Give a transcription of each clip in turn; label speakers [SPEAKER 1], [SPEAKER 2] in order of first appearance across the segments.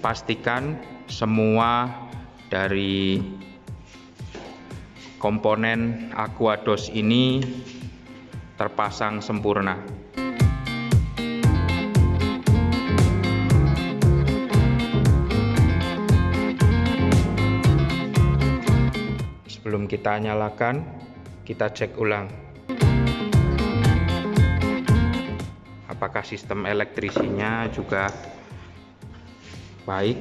[SPEAKER 1] pastikan semua dari komponen Aquados ini terpasang sempurna. Sebelum kita nyalakan, kita cek ulang apakah sistem elektrisinya juga baik.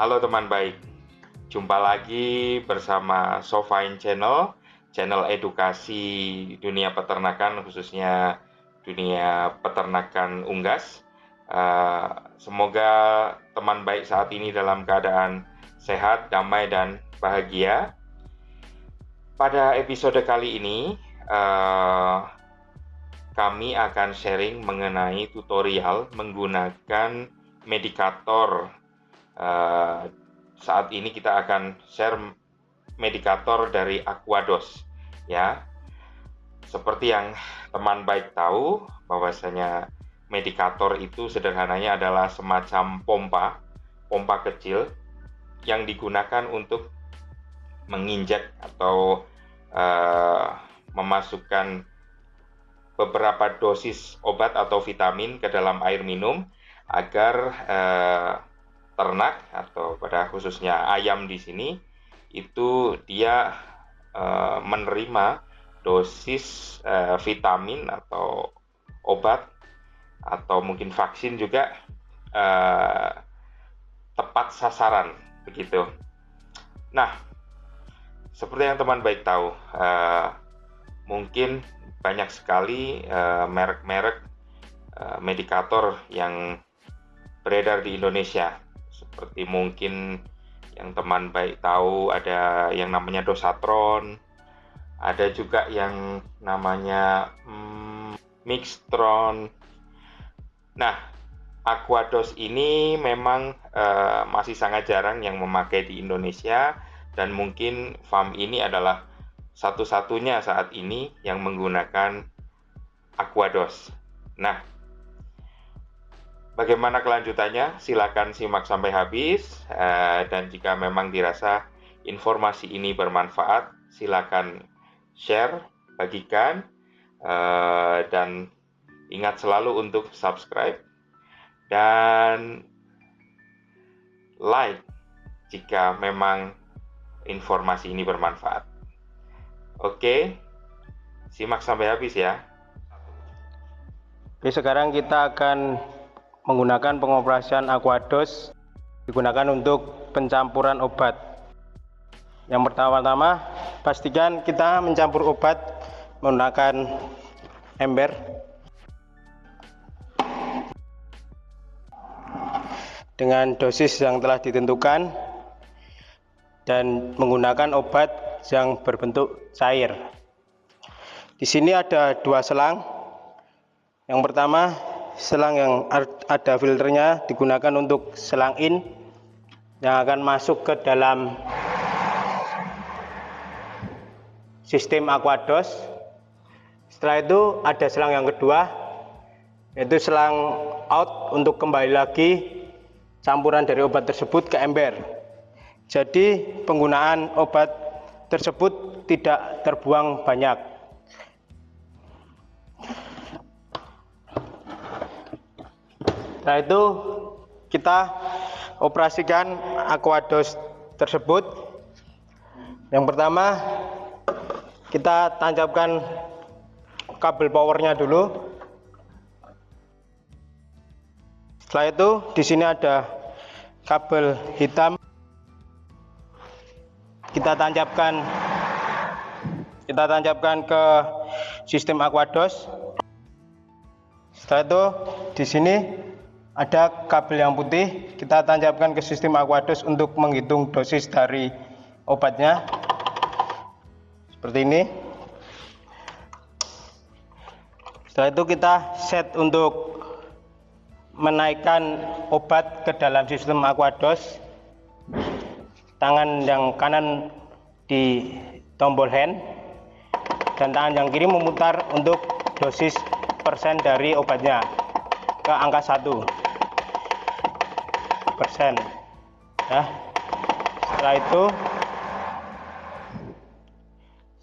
[SPEAKER 1] Halo teman baik, jumpa lagi bersama Sofain channel edukasi dunia peternakan, khususnya dunia peternakan unggas. Semoga teman baik saat ini dalam keadaan sehat, damai, dan bahagia. Pada episode kali ini, kami akan sharing mengenai tutorial menggunakan medikator. Saat ini kita akan share medikator dari Aquados, ya. Seperti yang teman baik tahu, bahwasanya medikator itu sederhananya adalah semacam pompa kecil yang digunakan untuk menginjek atau memasukkan beberapa dosis obat atau vitamin ke dalam air minum agar ternak atau pada khususnya ayam di sini itu dia menerima dosis vitamin atau obat atau mungkin vaksin juga tepat sasaran begitu. Nah, seperti yang teman baik tahu, mungkin banyak sekali merek-merek medikator yang beredar di Indonesia. Seperti mungkin yang teman baik tahu ada yang namanya Dosatron, ada juga yang namanya Mixtron. Nah, Aquados ini memang masih sangat jarang yang memakai di Indonesia, dan mungkin farm ini adalah satu-satunya saat ini yang menggunakan Aquados. Nah, bagaimana kelanjutannya? Silakan simak sampai habis, dan jika memang dirasa informasi ini bermanfaat, silakan share, bagikan, dan ingat selalu untuk subscribe dan like jika memang informasi ini bermanfaat. Oke, simak sampai habis ya.
[SPEAKER 2] Oke, sekarang kita akan menggunakan pengoperasian Aquados, digunakan untuk pencampuran obat. Yang pertama-tama, pastikan kita mencampur obat menggunakan ember dengan dosis yang telah ditentukan dan menggunakan obat yang berbentuk cair. Di sini ada dua selang. Yang pertama, selang yang ada filternya digunakan untuk selang in yang akan masuk ke dalam sistem Aquados. Setelah itu ada selang yang kedua, yaitu selang out untuk kembali lagi campuran dari obat tersebut ke ember. Jadi penggunaan obat tersebut tidak terbuang banyak. Setelah itu kita operasikan Aquados tersebut. Yang pertama, kita tancapkan kabel powernya dulu. Setelah itu di sini ada kabel hitam. Kita tancapkan ke sistem Aquados. Setelah itu di sini ada kabel yang putih, kita tancapkan ke sistem Aquados untuk menghitung dosis dari obatnya. Seperti ini. Setelah itu kita set untuk menaikkan obat ke dalam sistem Aquados. Tangan yang kanan di tombol hand dan tangan yang kiri memutar untuk dosis persen dari obatnya ke angka 1%. Ya. Setelah itu,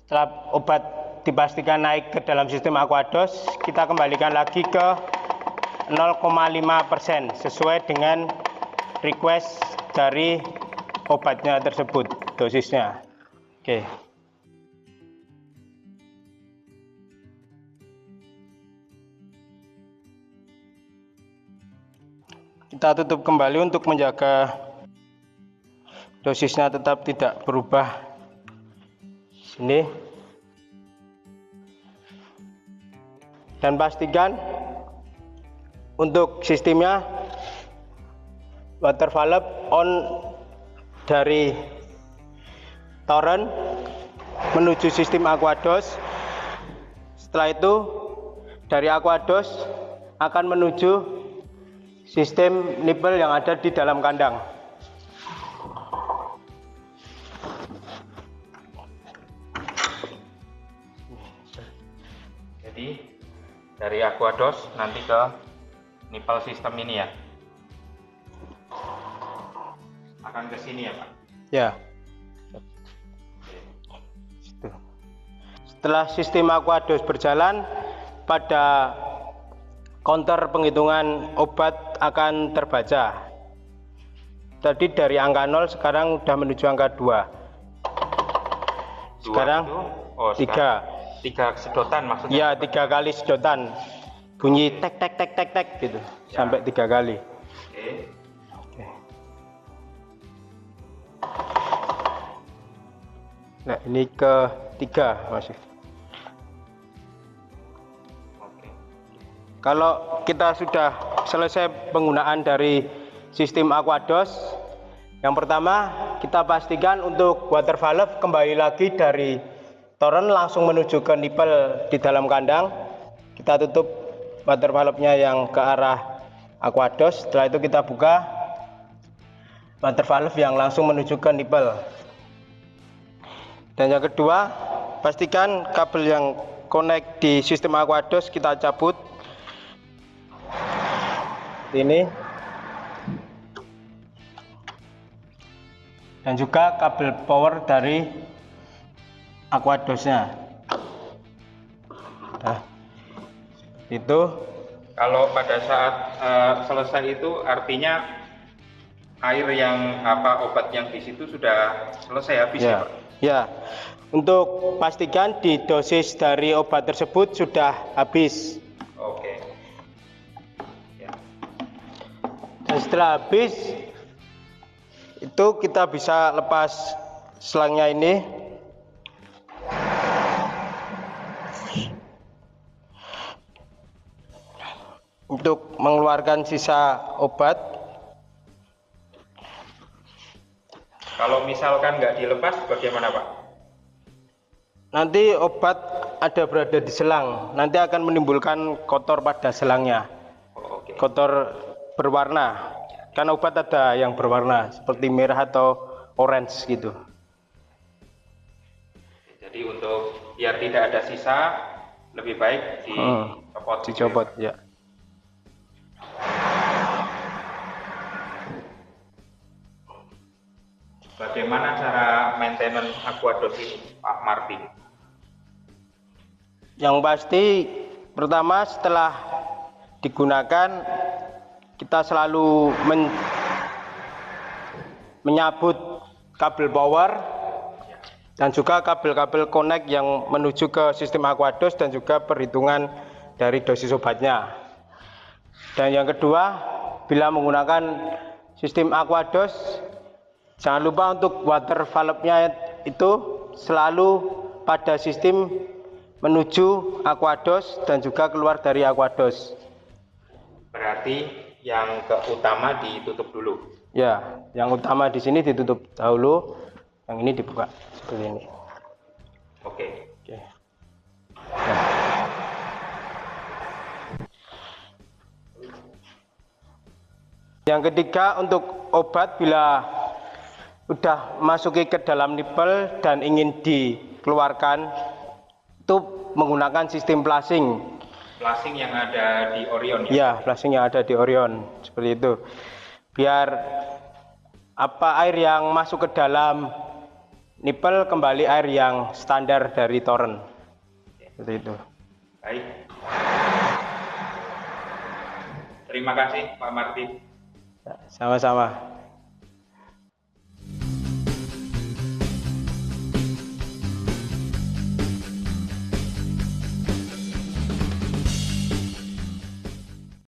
[SPEAKER 2] setelah obat dipastikan naik ke dalam sistem Aquados, kita kembalikan lagi ke 0,5% sesuai dengan request dari obatnya tersebut, dosisnya. Oke. Kita tutup kembali untuk menjaga dosisnya tetap tidak berubah. Sini. Dan pastikan untuk sistemnya water valve on dari torrent menuju sistem Aquados. Setelah itu dari Aquados akan menuju sistem nipple yang ada di dalam kandang.
[SPEAKER 1] Jadi dari Aquados nanti ke nipple sistem ini ya. Akan ke sini ya, Pak?
[SPEAKER 2] Ya. Setelah sistem Aquados berjalan, pada counter penghitungan obat akan terbaca. Tadi dari angka 0 sekarang sudah menuju angka 2. Sekarang 3.
[SPEAKER 1] 3 sedotan maksudnya?
[SPEAKER 2] Ya, 3 kali sedotan. Bunyi tek tek tek tek tek gitu. Ya. Sampai 3 kali.
[SPEAKER 1] Oke.
[SPEAKER 2] Nah, ini ke-3 masih. Kalau kita sudah selesai penggunaan dari sistem Aquados, yang pertama kita pastikan untuk water valve kembali lagi dari torrent langsung menuju ke nipple di dalam kandang. Kita tutup water valve-nya yang ke arah Aquados. Setelah itu kita buka water valve yang langsung menuju ke nipple. Dan yang kedua, pastikan kabel yang connect di sistem Aquados kita cabut. Ini. Dan juga kabel power dari Aquadosnya. Nah, itu.
[SPEAKER 1] Kalau pada saat selesai itu artinya air yang obat yang di situ sudah selesai habis ya, Pak?
[SPEAKER 2] Ya. Untuk pastikan di dosis dari obat tersebut sudah habis.
[SPEAKER 1] Oke. Ya.
[SPEAKER 2] Dan setelah habis itu kita bisa lepas selangnya ini. Untuk mengeluarkan sisa obat.
[SPEAKER 1] Kalau misalkan nggak dilepas bagaimana, Pak?
[SPEAKER 2] Nanti obat ada berada di selang, nanti akan menimbulkan kotor pada selangnya.
[SPEAKER 1] Oke.
[SPEAKER 2] Kotor berwarna. Kan obat ada yang berwarna seperti merah atau orange gitu.
[SPEAKER 1] Jadi untuk biar tidak ada sisa, lebih baik dicopot.
[SPEAKER 2] Dicopot ya.
[SPEAKER 1] Bagaimana cara maintenance Aquados ini, Pak Martin?
[SPEAKER 2] Yang pasti pertama setelah digunakan kita selalu menyabut kabel power dan juga kabel-kabel connect yang menuju ke sistem Aquados dan juga perhitungan dari dosis obatnya. Dan yang kedua, bila menggunakan sistem Aquados, jangan lupa untuk water valve-nya itu selalu pada sistem menuju Aquados dan juga keluar dari Aquados.
[SPEAKER 1] Berarti yang ke utama ditutup dulu.
[SPEAKER 2] Ya, yang utama di sini ditutup dahulu, yang ini dibuka seperti ini.
[SPEAKER 1] Oke.
[SPEAKER 2] Oke. Nah. Yang ketiga, untuk obat bila udah masuki ke dalam nipel dan ingin dikeluarkan, itu menggunakan sistem flushing.
[SPEAKER 1] Flushing yang ada di Orion ya?
[SPEAKER 2] Ya, flushing yang ada di Orion seperti itu. Biar air yang masuk ke dalam nipel kembali air yang standar dari Torrent. Seperti itu.
[SPEAKER 1] Baik. Terima kasih Pak Martin.
[SPEAKER 2] Sama-sama.